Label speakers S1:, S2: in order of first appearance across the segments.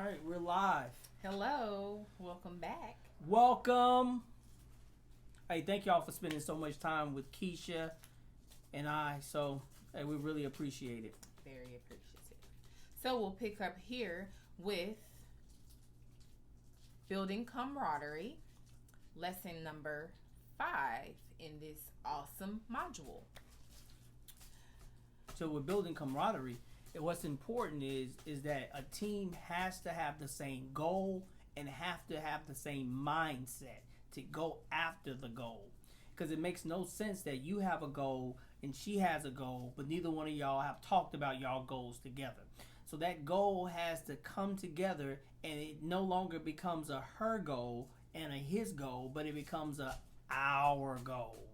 S1: right, we're live.
S2: Hello, welcome back.
S1: Welcome. Hey, thank y'all for spending so much time with Keisha and I. So, hey, we really appreciate it.
S2: Very appreciative. So we'll pick up here with building camaraderie, lesson number 5 in this awesome module.
S1: So, with building camaraderie, what's important is that a team has to have the same goal and have to have the same mindset to go after the goal. Because it makes no sense that you have a goal and she has a goal, but neither one of y'all have talked about y'all goals together. So that goal has to come together, and it no longer becomes a her goal and a his goal, but it becomes a our goal.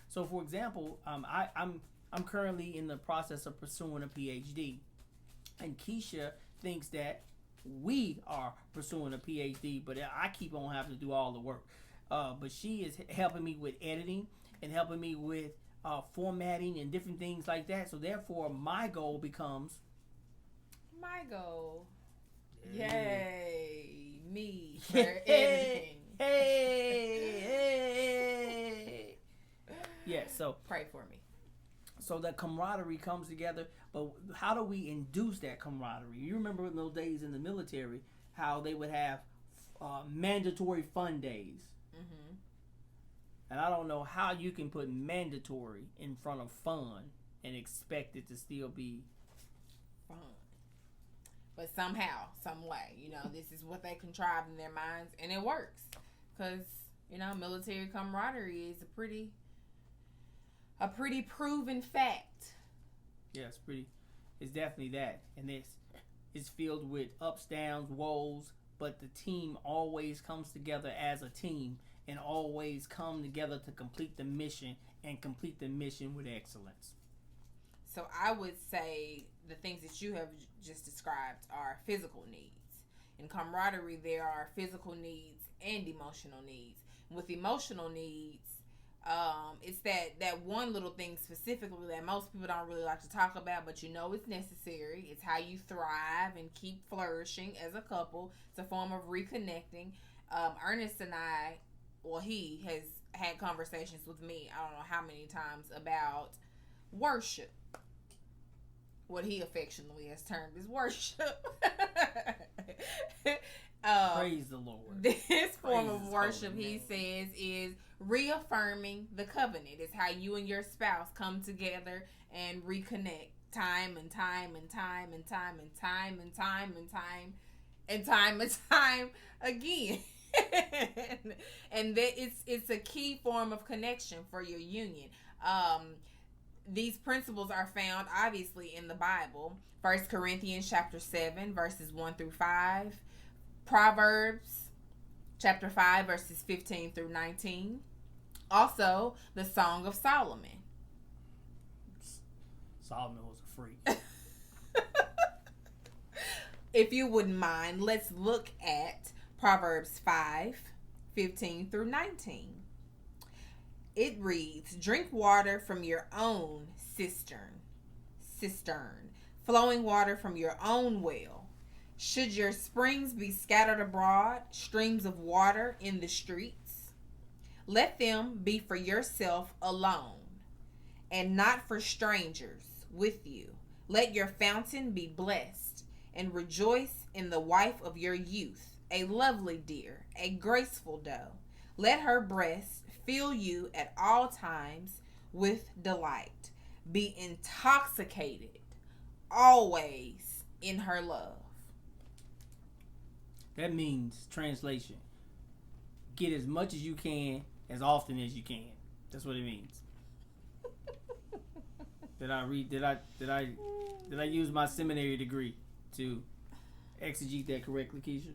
S1: So, for example, I'm currently in the process of pursuing a PhD, and Keisha thinks that we are pursuing a PhD, but I keep on having to do all the work. But she is helping me with editing and helping me with formatting and different things like that. So therefore, my goal becomes
S2: my goal. Yay, me for editing.
S1: Hey. Yeah. So
S2: pray for me.
S1: So that camaraderie comes together, but how do we induce that camaraderie? You remember in those days in the military how they would have mandatory fun days.
S2: Mm-hmm.
S1: And I don't know how you can put mandatory in front of fun and expect it to still be
S2: fun. But somehow, some way, this is what they contrived in their minds, and it works. Because, military camaraderie is a pretty proven fact.
S1: Yeah, it's definitely that. And it's filled with ups, downs, woes, but the team always comes together as a team and always come together to complete the mission and complete the mission with excellence.
S2: So I would say the things that you have just described are physical needs. In camaraderie, there are physical needs and emotional needs. With emotional needs, it's that one little thing specifically that most people don't really like to talk about, but it's necessary. It's how you thrive and keep flourishing as a couple. It's a form of reconnecting. Ernest and I, he has had conversations with me, I don't know how many times, about worship. What he affectionately has termed as worship.
S1: Praise the Lord.
S2: This form of worship, he says, is reaffirming the covenant. It's how you and your spouse come together and reconnect time and time and time and time and time and time and time and time and time again. And that it's a key form of connection for your union. These principles are found obviously in the Bible. 1 Corinthians chapter 7 verses 1 through 5. Proverbs chapter 5 verses 15 through 19. Also, the Song of Solomon.
S1: Solomon was a freak.
S2: If you wouldn't mind, let's look at Proverbs 5, 15 through 19. It reads, "Drink water from your own cistern, flowing water from your own well. Should your springs be scattered abroad, streams of water in the streets? Let them be for yourself alone, and not for strangers with you. Let your fountain be blessed, and rejoice in the wife of your youth, a lovely deer, a graceful doe. Let her breast fill you at all times with delight. Be intoxicated always in her love."
S1: That means, translation, get as much as you can, as often as you can. That's what it means. Did I use my seminary degree to exegete that correctly, Keisha?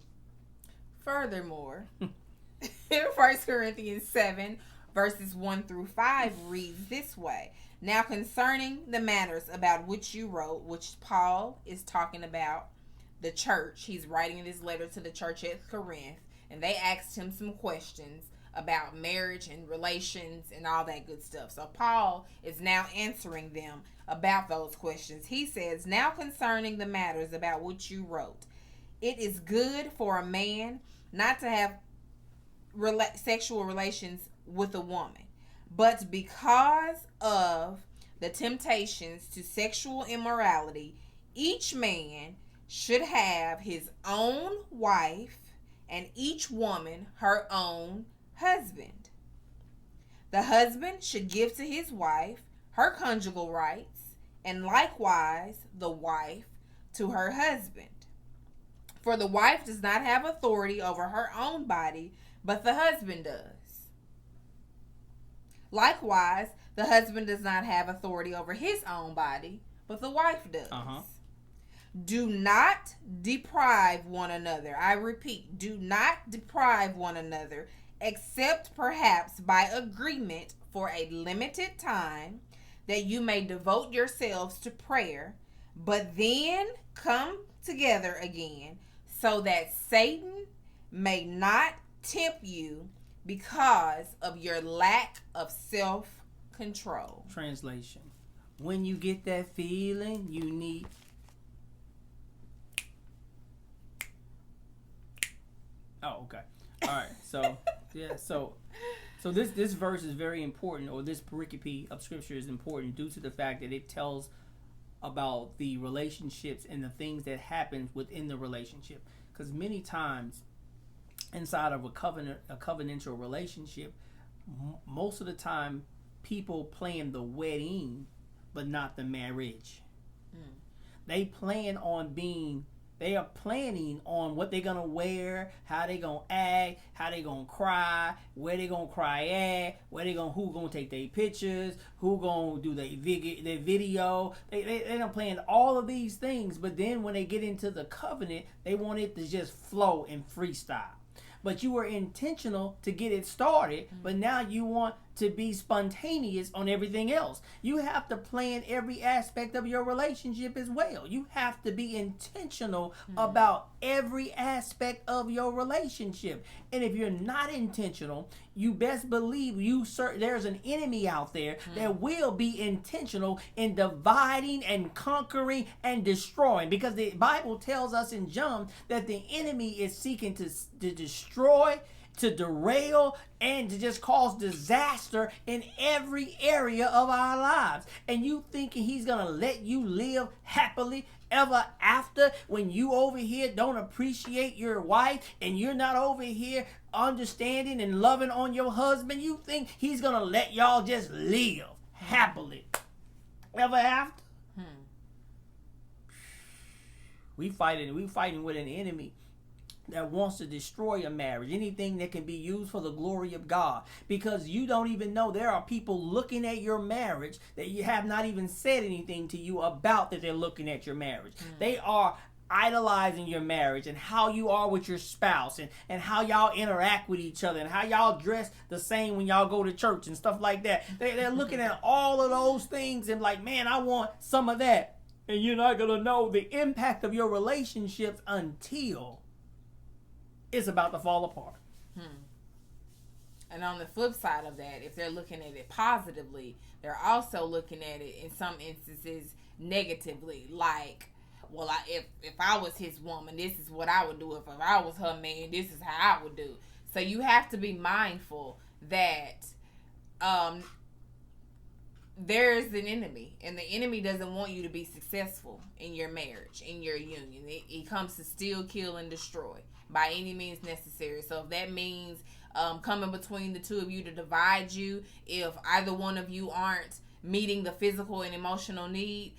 S2: Furthermore, 1 Corinthians 7 verses 1 through 5 reads this way. "Now concerning the matters about which you wrote," which Paul is talking about the church. He's writing this letter to the church at Corinth, and they asked him some questions about marriage and relations and all that good stuff. So Paul is now answering them about those questions. He says, "Now concerning the matters about which you wrote, it is good for a man not to have sexual relations with a woman, but because of the temptations to sexual immorality, each man should have his own wife and each woman her own husband. The husband should give to his wife her conjugal rights, and likewise the wife to her husband. For the wife does not have authority over her own body, but the husband does. Likewise, the husband does not have authority over his own body, but the wife does. Do not deprive one another. I repeat, do not deprive one another, except perhaps by agreement for a limited time, that you may devote yourselves to prayer, but then come together again, so that Satan may not tempt you because of your lack of self-control.
S1: Translation. When you get that feeling, you need... Oh, okay. All right. So, yeah. So this verse is very important, or this pericope of scripture is important due to the fact that it tells about the relationships and the things that happen within the relationship. Because many times inside of a covenantal relationship, most of the time people plan the wedding, but not the marriage. They are planning on what they're gonna wear, how they gonna act, how they gonna cry, where they gonna cry at, who gonna take their pictures, who gonna do their video. They don't plan all of these things, but then when they get into the covenant, they want it to just flow and freestyle. But you were intentional to get it started, but now you want to be spontaneous on everything else. You have to plan every aspect of your relationship as well. You have to be intentional about every aspect of your relationship. And if you're not intentional, you best believe there's an enemy out there that will be intentional in dividing and conquering and destroying. Because the Bible tells us in John that the enemy is seeking to destroy, to derail, and to just cause disaster in every area of our lives. And you thinking he's going to let you live happily ever after when you over here don't appreciate your wife and you're not over here understanding and loving on your husband? You think he's going to let y'all just live happily ever after? We fighting with an enemy that wants to destroy a marriage, anything that can be used for the glory of God, because you don't even know there are people looking at your marriage that you have not even said anything to you about, that they're looking at your marriage. They are idolizing your marriage and how you are with your spouse, and how y'all interact with each other, and how y'all dress the same when y'all go to church and stuff like that. They're looking at all of those things and like, man, I want some of that. And you're not going to know the impact of your relationships until it's about to fall apart.
S2: And on the flip side of that, if they're looking at it positively, they're also looking at it in some instances negatively. Like, well, if I was his woman, this is what I would do. If I was her man, this is how I would do. So you have to be mindful that there's an enemy, and the enemy doesn't want you to be successful in your marriage, in your union. It comes to steal, kill, and destroy by any means necessary. So if that means coming between the two of you to divide you, if either one of you aren't meeting the physical and emotional need,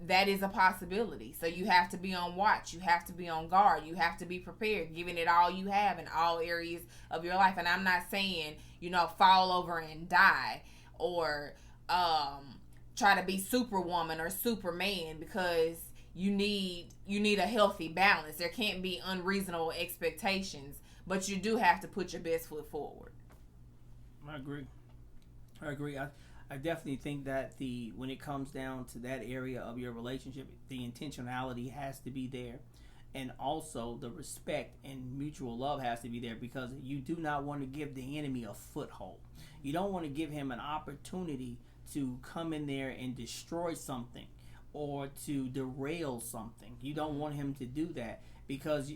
S2: that is a possibility. So you have to be on watch. You have to be on guard. You have to be prepared, giving it all you have in all areas of your life. And I'm not saying, fall over and die, or try to be superwoman or superman, because you need a healthy balance. There can't be unreasonable expectations, but you do have to put your best foot forward.
S1: I agree. I definitely think that when it comes down to that area of your relationship, the intentionality has to be there. And also the respect and mutual love has to be there, because you do not want to give the enemy a foothold. You don't want to give him an opportunity to come in there and destroy something or to derail something. You don't want him to do that. because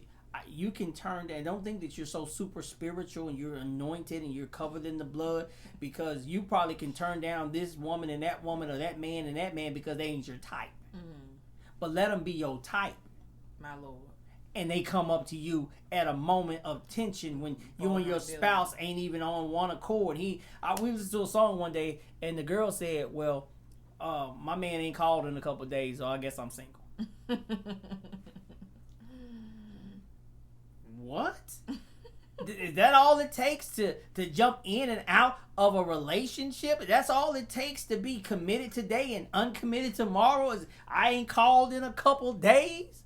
S1: you can turn and don't think that you're so super spiritual and you're anointed and you're covered in the blood, because you probably can turn down this woman or that man and that man because they ain't your type. But let them be your type,
S2: my Lord.
S1: And they come up to you at a moment of tension when you and your spouse ain't even on one accord. We listened to a song one day and the girl said, well, my man ain't called in a couple of days, so I guess I'm single. What? Is that all it takes to jump in and out of a relationship? That's all it takes to be committed today and uncommitted tomorrow? Is I ain't called in a couple days?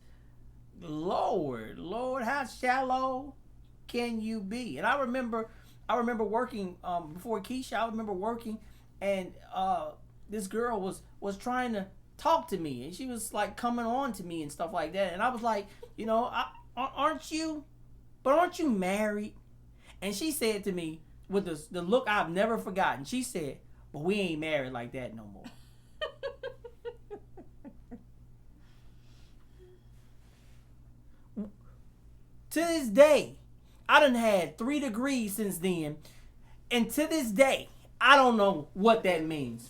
S1: Lord, how shallow can you be? And I remember working before Keisha. I remember working, and this girl was trying to talk to me, and she was like coming on to me and stuff like that. And I was like, aren't you married? And she said to me with the look I've never forgotten. She said, "But we ain't married like that no more." To this day, I done had 3 degrees since then. And to this day, I don't know what that means.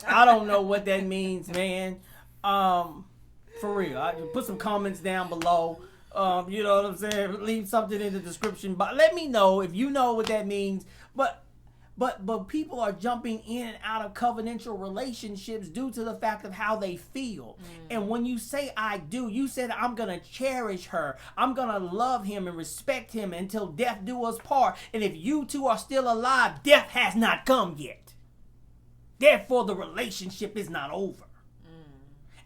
S1: I don't know what that means, man. For real. Put some comments down below. You know what I'm saying? Leave something in the description. But let me know if you know what that means. But people are jumping in and out of covenantal relationships due to the fact of how they feel. And when you say I do, you said I'm going to cherish her. I'm going to love him and respect him until death do us part. And if you two are still alive, death has not come yet. Therefore, the relationship is not over.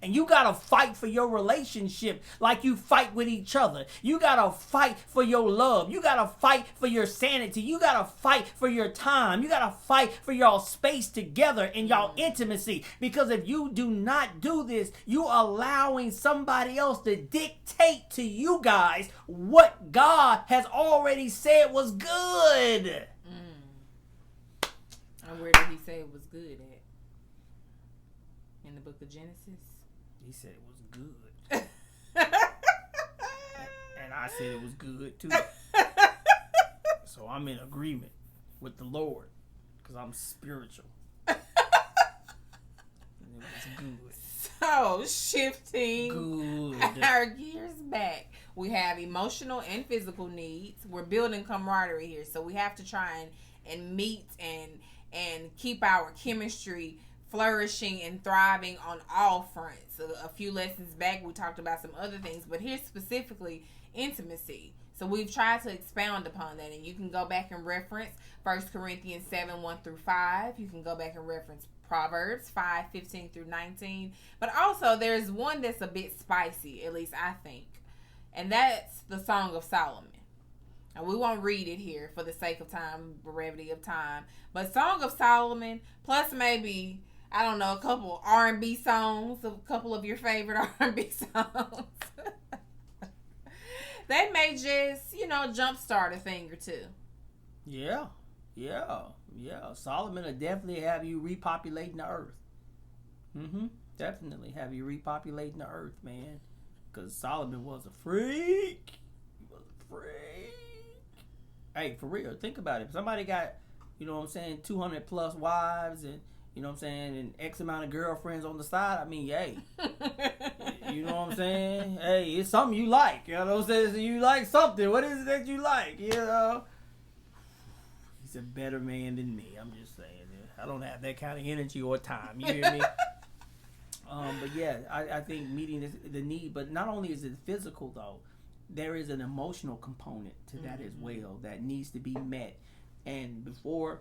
S1: And you got to fight for your relationship like you fight with each other. You got to fight for your love. You got to fight for your sanity. You got to fight for your time. You got to fight for y'all space together and y'all intimacy. Because if you do not do this, you allowing somebody else to dictate to you guys what God has already said was good.
S2: And where did he say it was good at? In the book of Genesis?
S1: He said it was good. And I said it was good too. So I'm in agreement with the Lord because I'm spiritual. And it was good.
S2: So shifting our gears back. We have emotional and physical needs. We're building camaraderie here. So we have to try and meet and keep our chemistry flourishing and thriving on all fronts. So a few lessons back, we talked about some other things, but here's specifically intimacy. So we've tried to expound upon that, and you can go back and reference 1 Corinthians 7, 1 through 5. You can go back and reference Proverbs 5, 15 through 19. But also, there's one that's a bit spicy, at least I think, and that's the Song of Solomon. And we won't read it here for the sake of time, brevity of time. But Song of Solomon, plus maybe, I don't know, a couple R&B songs, a couple of your favorite R&B songs. They may just, jumpstart a thing or two.
S1: Yeah. Solomon will definitely have you repopulating the earth. Definitely have you repopulating the earth, man. Because Solomon was a freak. He was a freak. Hey, for real, think about it. If somebody got, 200 plus wives and, and X amount of girlfriends on the side, I mean, hey. You know what I'm saying? Hey, it's something you like. You know what I'm saying? You like something. What is it that you like? He's a better man than me. I'm just saying. I don't have that kind of energy or time. You hear me? But yeah, I think meeting the need. But not only is it physical, though, there is an emotional component to that as well that needs to be met. And before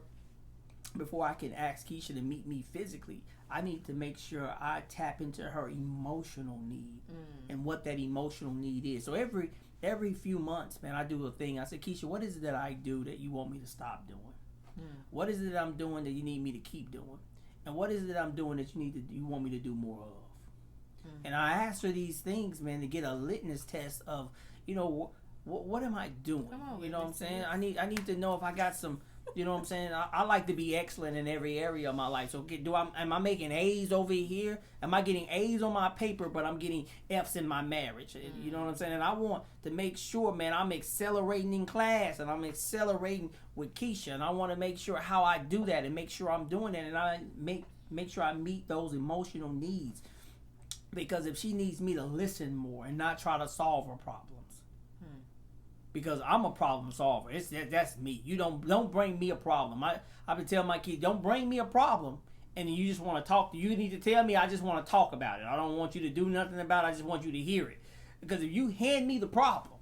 S1: I can ask Keisha to meet me physically, I need to make sure I tap into her emotional need and what that emotional need is. So every few months, man, I do a thing. I say, Keisha, what is it that I do that you want me to stop doing? What is it that I'm doing that you need me to keep doing? And what is it that I'm doing that you want me to do more of? And I ask her these things, man, to get a litmus test of, what am I doing? You know what I'm saying? I need to know if I got some You know what I'm saying? I like to be excellent in every area of my life. So am I making A's over here? Am I getting A's on my paper, but I'm getting F's in my marriage? You know what I'm saying? And I want to make sure, man, I'm accelerating in class and I'm accelerating with Keisha. And I want to make sure how I do that and make sure I'm doing that. And I make sure I meet those emotional needs. Because if she needs me to listen more and not try to solve her problems. Because I'm a problem solver. That's me. You don't bring me a problem. I've been telling my kids, don't bring me a problem and you just want to talk. You need to tell me I just want to talk about it. I don't want you to do nothing about it. I just want you to hear it. Because if you hand me the problem,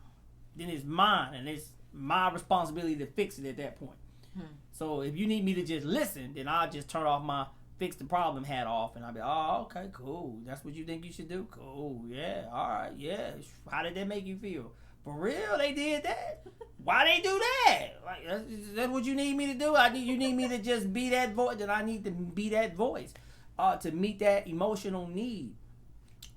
S1: then it's mine and it's my responsibility to fix it at that point. So if you need me to just listen, then I'll just turn off my fix the problem hat off and I'll be, oh, okay, cool. That's what you think you should do? Cool. Yeah. All right. Yeah. How did that make you feel? For real, they did that? Why they do that? Like, is that what you need me to do? You need me to just be that voice? Then I need to be that voice to meet that emotional need.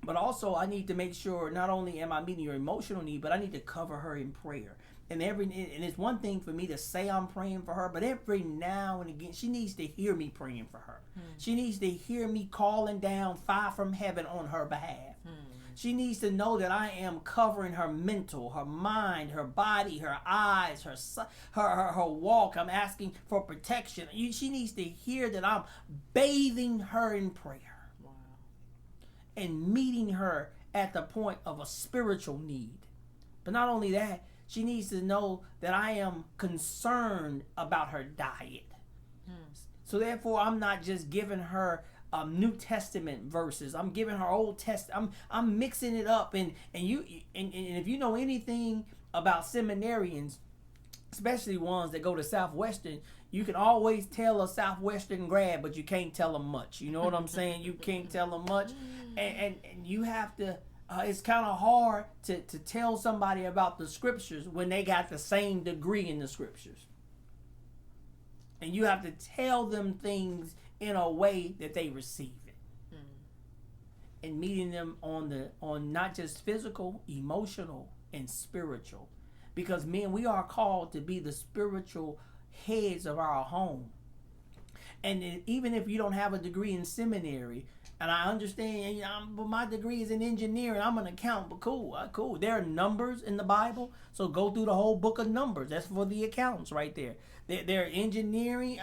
S1: But also, I need to make sure not only am I meeting your emotional need, but I need to cover her in prayer. And it's one thing for me to say I'm praying for her, but every now and again, she needs to hear me praying for her. She needs to hear me calling down fire from heaven on her behalf. She needs to know that I am covering her mental, her mind, her body, her eyes, her walk. I'm asking for protection. She needs to hear that I'm bathing her in prayer. Wow. And meeting her at the point of a spiritual need. But not only that, she needs to know that I am concerned about her diet. So therefore, I'm not just giving her New Testament verses. I'm giving her Old Testament. I'm mixing it up. And if you know anything about seminarians, especially ones that go to Southwestern, you can always tell a Southwestern grad, but you can't tell them much. You know what I'm saying? You can't tell them much, and you have to. It's kind of hard to tell somebody about the scriptures when they got the same degree in the scriptures, and you have to tell them things in a way that they receive it. And meeting them on not just physical, emotional, and spiritual. Because men, we are called to be the spiritual heads of our home. And even if you don't have a degree in seminary, and I understand, but my degree is in engineering, I'm an accountant, but cool. There are numbers in the Bible, so go through the whole book of Numbers. That's for the accountants right there. There's engineering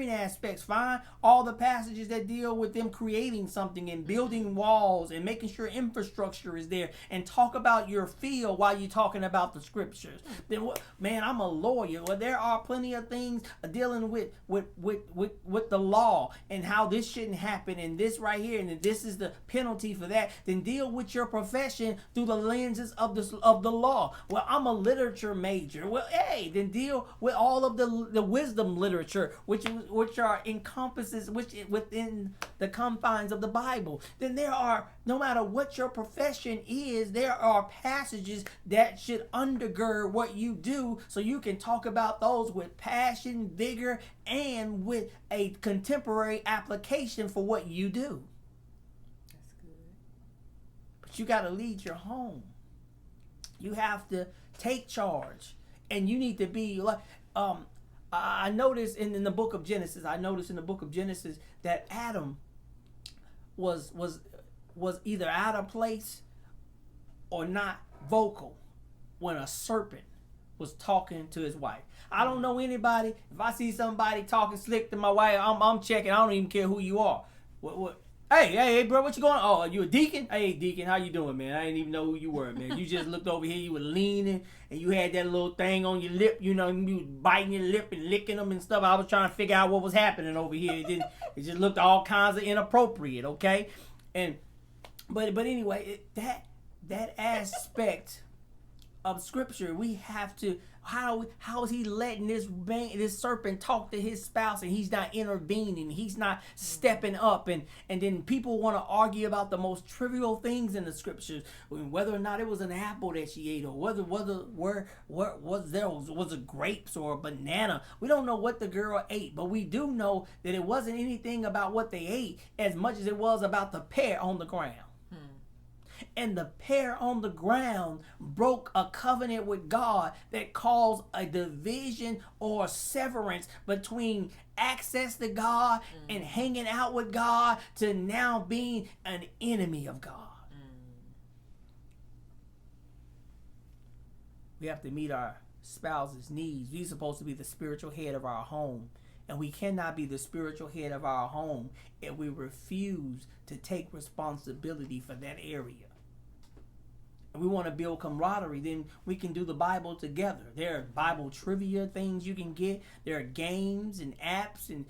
S1: aspects. Find all the passages that deal with them creating something and building walls and making sure infrastructure is there, and talk about your field while you're talking about the scriptures. Then, man, I'm a lawyer. Well, there are plenty of things dealing with the law and how this shouldn't happen and this right here and this is the penalty for that. Then deal with your profession through the lenses of the law. Well, I'm a literature major. Well, hey, then deal with all of the wisdom literature, which are encompasses within the confines of the Bible. Then there are, no matter what your profession is, there are passages that should undergird what you do, so you can talk about those with passion, vigor, and with a contemporary application for what you do.
S2: That's good.
S1: But you got to lead your home. You have to take charge, and you need to be like. I noticed in the book of Genesis. That Adam was either out of place or not vocal when a serpent was talking to his wife. I don't know anybody. If I see somebody talking slick to my wife, I'm checking. I don't even care who you are. What? Hey, bro, what you going on? Oh, you a deacon? Hey, deacon, how you doing, man? I didn't even know who you were, man. You just looked over here, you were leaning, and you had that little thing on your lip, you know, you was biting your lip and licking them and stuff. I was trying to figure out what was happening over here. It just looked all kinds of inappropriate, okay? But anyway, that aspect of scripture, we have to. How is he letting this serpent talk to his spouse and he's not intervening, he's not stepping up, and then people want to argue about the most trivial things in the scriptures, whether or not it was an apple that she ate, or whether was a grapes or a banana. We don't know what the girl ate, but we do know that it wasn't anything about what they ate as much as it was about the pear on the ground. and the pair on the ground broke a covenant with God that caused a division or severance between access to God and hanging out with God to now being an enemy of God. We have to meet our spouse's needs. We're supposed to be the spiritual head of our home. And we cannot be the spiritual head of our home if we refuse to take responsibility for that area. If we want to build camaraderie, then we can do the Bible together. There are Bible trivia things you can get. There are games and apps and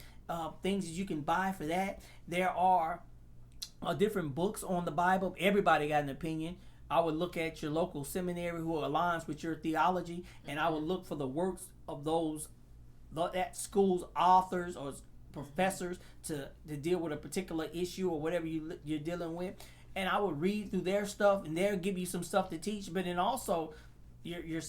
S1: things that you can buy for that. There are different books on the Bible. Everybody got an opinion. I would look at your local seminary who aligns with your theology, and I would look for the works of that school's authors or professors to deal with a particular issue or whatever you're dealing with. And I would read through their stuff, and they'll give you some stuff to teach. But then also your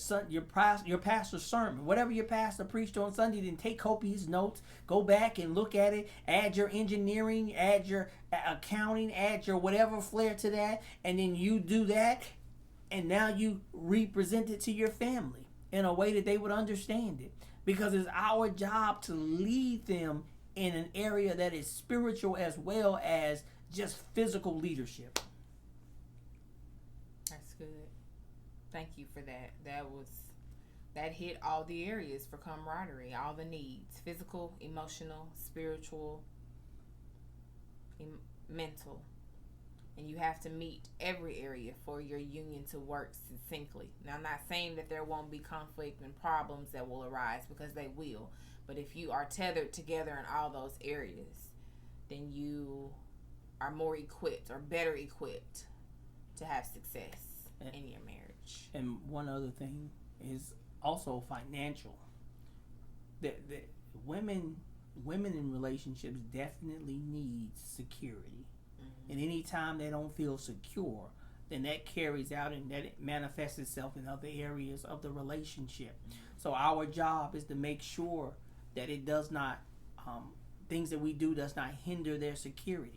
S1: pastor's sermon, whatever your pastor preached on Sunday, then take copious notes, go back and look at it, add your engineering, add your accounting, add your whatever flair to that, and then you do that, and now you represent it to your family in a way that they would understand it. Because it's our job to lead them in an area that is spiritual as well as just physical leadership.
S2: That's good. Thank you for that. That hit all the areas for camaraderie, all the needs: physical, emotional, spiritual, mental. And you have to meet every area for your union to work succinctly. Now, I'm not saying that there won't be conflict and problems that will arise, because they will. But if you are tethered together in all those areas, then you are more equipped or better equipped to have success in your marriage.
S1: And one other thing is also financial. The women in relationships definitely need security. And anytime they don't feel secure, then that carries out and that it manifests itself in other areas of the relationship. So our job is to make sure that it does not, things that we do does not hinder their security.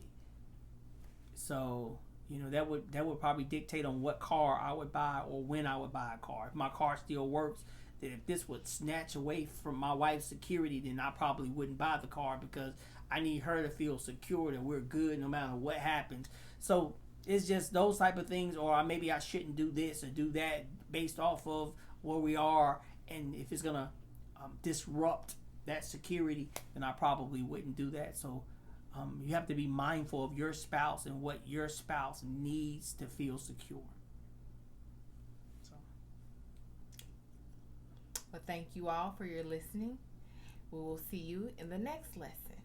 S1: So, that would probably dictate on what car I would buy or when I would buy a car. If my car still works, then if this would snatch away from my wife's security, then I probably wouldn't buy the car, because I need her to feel secure that we're good no matter what happens. So it's just those type of things, or maybe I shouldn't do this or do that based off of where we are. And if it's going to disrupt that security, then I probably wouldn't do that. So you have to be mindful of your spouse and what your spouse needs to feel secure.
S2: Well, thank you all for your listening. We will see you in the next lesson.